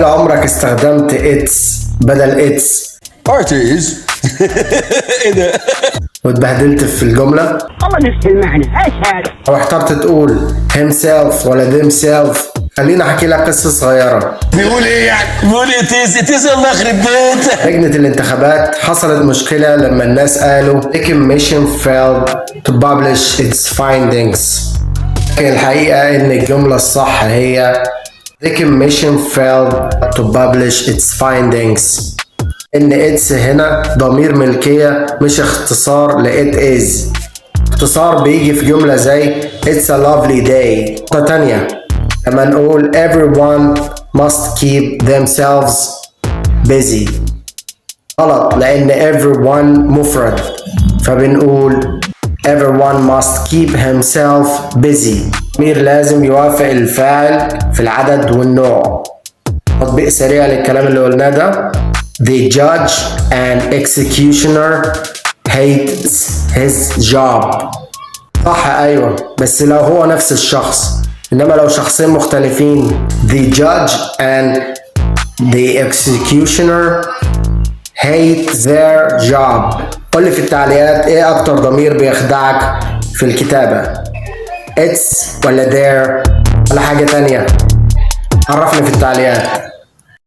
هل عمرك استخدمت اتس بدل اتس بارتيز؟ ايه ده؟ واتبهدلت في الجملة؟ والله نفس المعنى، ايش هذا؟ أو احترت تقول himself ولا themself؟ خليني أحكي لك قصة صغيرة. بيقول ايه يعني؟ بيقول اتيز الله يخرب بيتك. لجنة الانتخابات حصلت مشكلة لما الناس قالوا the commission failed to publish its findings. لكن الحقيقة إن الجملة الصح هي the commission failed to publish its findings. إن its هنا ضمير ملكية مش اختصار ل it is. اختصار بيجي في جملة زي it's a lovely day. نقطة تانية لما نقول everyone must keep themselves busy غلط لأن everyone مفرد فبنقول everyone must keep himself busy. ضمير لازم يوافق الفاعل في العدد والنوع. تطبيق سريع للكلام اللي قلناه ده. The judge and executioner hates his job. صح أيوة بس لو هو نفس الشخص، إنما لو شخصين مختلفين the judge and the executioner hate their job. قول لي في التعليقات إيه أكتر ضمير بيخدعك في الكتابة، it's ولا their ولا حاجة تانية؟ عرفني في التعليقات.